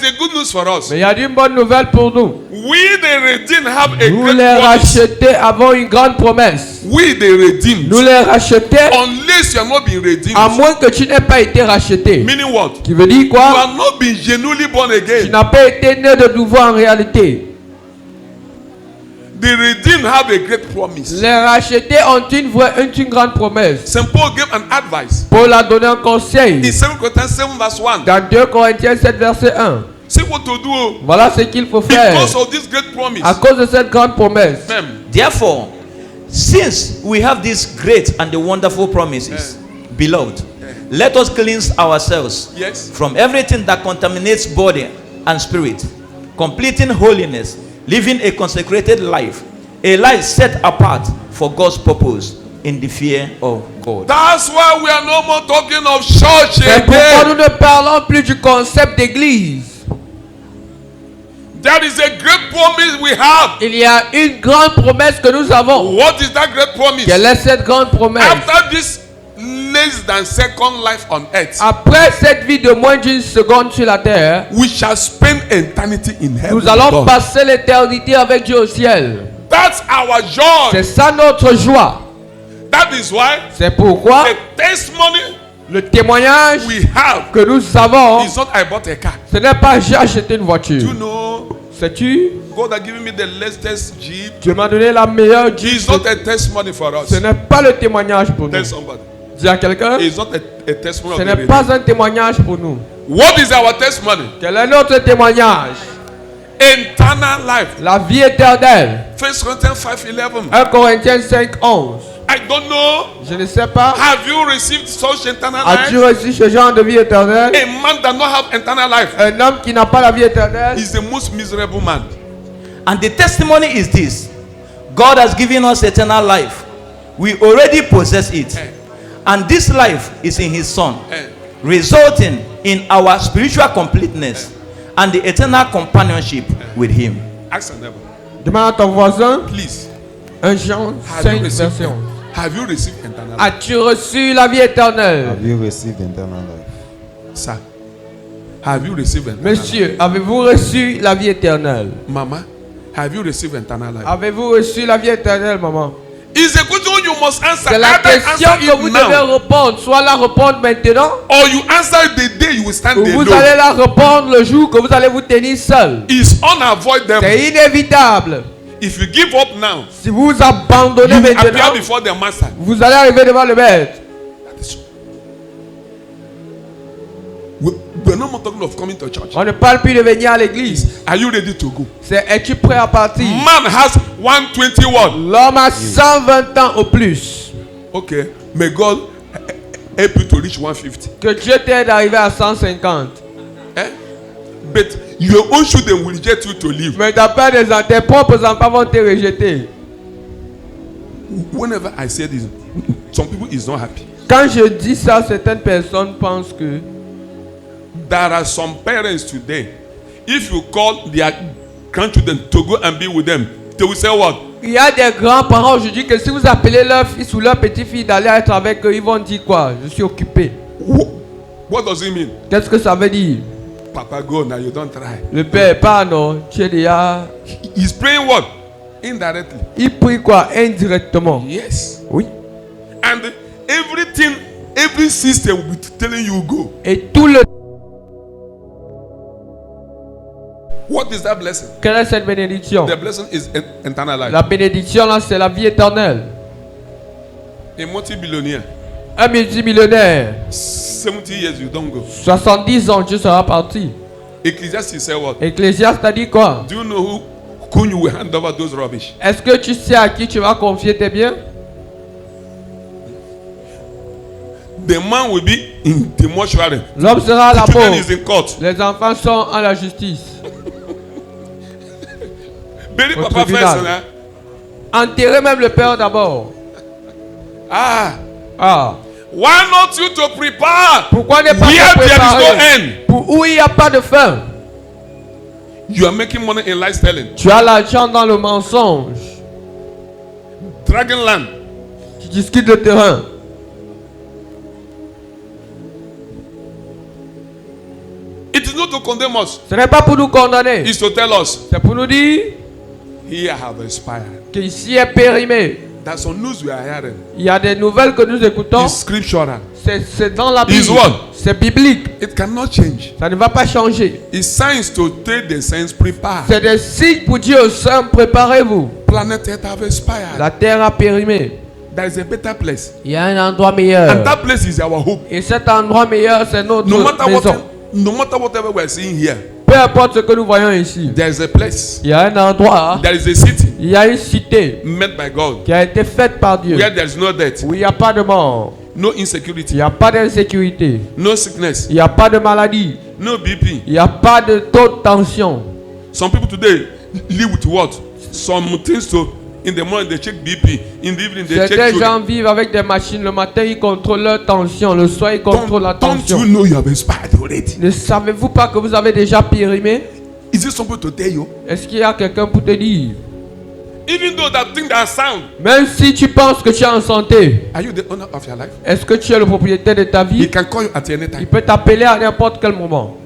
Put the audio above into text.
a good news for us. Mais il y a une bonne nouvelle pour nous. We the redeemed have a Nous great les promise. rachetés avons une grande promesse. We the redeemed. Nous les rachetés, Unless you have not been redeemed. à moins que tu n'aies pas été racheté. Meaning what? Qui veut dire You quoi? have not been genuinely born Tu again. n'as pas été né de nouveau en réalité. The redeemed have a great promise. Les rachetés ont une grande promesse. St. Paul gave an advice. Paul a donné un conseil. In 2 Corinthians 7 verse 1. Dans 2 Corinthiens 7 verset 1. Say what to do. Voilà ce qu'il faut faire. Because of this great promise. À cause de cette grande promesse. Ma'am. Therefore, since we have these great and the wonderful promises, beloved, let us cleanse ourselves Yes. from everything that contaminates body and spirit, completing holiness, living a consecrated life, a life set apart for God's purpose in the fear of God. That's why we are no more talking of church C'est pourquoi nous again. ne parlons plus du concept d'église. There is a great promise we have. Il y a une grande promesse que nous avons. What is that great promise? Quelle est cette grande promesse? After this less than second life on earth, Après cette vie de moins d'une seconde sur la terre, we shall spend eternity in heaven. nous allons with God. passer l'éternité avec Dieu au ciel. That's our joy. C'est ça notre joie. That is why C'est pourquoi the testimony le témoignage we have que nous avons, is not I bought a car. ce n'est pas j'ai acheté une Do voiture. you know Sais-tu? God has given me the latest Jeep? Dieu m'a donné la meilleure Jeep. It's not a testimony for us. Ce n'est pas le témoignage pour nous. Tell somebody. Dis à quelqu'un, It's not a testimony ce of the n'est pas un témoignage pour nous. What is our testimony? Quel est notre témoignage? Eternal life. La vie éternelle. 1 Corinthians 5:11. 1 Corinthiens 5, 11. I don't know. Je ne sais pas. Have you received such eternal As-tu life? reçu ce genre de vie éternelle? A man that not have eternal life Un homme qui n'a pas la vie éternelle is the most miserable man. And the testimony is this: God has given us eternal life. We already possess it. And this life is in His Son, resulting in our spiritual completeness and the eternal companionship with Him. Ask your neighbor, demande à ton voisin. please. 1 Jean Have 5, you received? verset 11. Have you received eternal life, As-tu reçu la vie éternelle? Have you received eternal life? sir? Have you received eternal life? Monsieur, avez-vous reçu la vie éternelle? Mama, have you received eternal life? Avez-vous reçu la vie éternelle, maman? It's a question you must answer. C'est la Either question answer que vous it devez now, répondre. Soit la répondre maintenant, or you answer it the day you will stand ou there vous alone. allez la répondre le jour que vous allez vous tenir seul. It's unavoidable. C'est inévitable. If you give up now, Si vous abandonnez you will maintenant, appear before the master. vous allez arriver devant le maître. That is- We're not more talking of coming to church. On ne parle plus de venir à l'église. Are you ready to go? C'est es-tu prêt à partir? Man has 121. L'homme a 120 ans au plus. Okay. May God help you to reach 150. Que Dieu t'aide à arriver à 150. Eh? But your own children will reject you to live. Mais tes propres enfants vont te rejeter. Whenever I say this, some people is not happy. Quand je dis ça, certaines personnes pensent que There are some parents today. If you call their grandchildren to go and be with them, they will say what? il y a des grands-parents aujourd'hui que si vous appelez leur fils ou leur petite-fille d'aller être avec eux, ils vont dire quoi? Je suis occupé. What does it mean? Qu'est-ce que ça veut dire? Papa, go now. You don't try. Le père, pas non. Tu es déjà... He's praying what? Indirectly. Il prie quoi? Indirectement. Yes. Oui. And everything, every system will be telling you go. Et tout le... What is that blessing? Quelle est cette bénédiction? The blessing is eternal life. La bénédiction là, c'est la vie éternelle. A multi-billionaire, Un multimillionnaire, 70 years, you don't go. 70 ans, Dieu sera parti. Ecclesiastes say what? Ecclésiaste a dit quoi? Do you know who you will hand over those rubbish? Est-ce que tu sais à qui tu vas confier tes biens? The man will be in the mortuary. L'homme sera à la The children mort. is in court. Les enfants sont en la justice. Bury Au papa tribunal. first, hein? Enterrez même le père d'abord. Ah, Ah. why not you to prepare? Pourquoi ne pas Where se there is no préparer? end. Pour où il n'y a pas de fin. You are making money in life selling. Tu as l'argent dans le mensonge. Dragon land. Tu discutes le terrain. It is not not to condemn us. Ce n'est pas pour nous condamner. It's to tell us, C'est pour nous dire here have expired. qu'ici est périmé. That's some news we are hearing. Il y a des nouvelles que nous écoutons. It's scriptural. C'est dans la Is Bible. what? C'est biblique. It cannot change. Ça ne va pas changer. It's signs to take the saints prepare. C'est des signes pour dire aux saints, préparez-vous. Planet Earth have expired. La terre a périmé. There is a better place. Il y a un endroit And meilleur. that place is our hope. Et cet endroit meilleur, c'est notre No matter maison. what, no matter whatever we're seeing here, Peu importe ce que nous voyons ici. there is a place. Il y a un endroit. There is a city Il y a une cité made by God qui a été faite par Dieu. where there is no death, Où il n'y a pas de mort. no Il insecurity, n'y a pas d'insécurité. no sickness, Il n'y a pas de maladie. no BP. Il n'y a pas de taux de tension. Some people today live with what? Some things to in the morning they check BP, in the evening they check Certains sugar. gens vivent avec des machines. Le matin, ils contrôlent leur tension. Le soir, ils contrôlent la Don't tension. you know you have expired already? Ne savez-vous pas que vous avez déjà périmé? Is it something to tell you? Est-ce qu'il y a quelqu'un pour te dire? Even though that thing that sound, Même si tu penses que tu es en santé, are you the owner of your life? est-ce que tu es le propriétaire de ta He vie? can call you at any Il time. peut t'appeler à n'importe quel moment.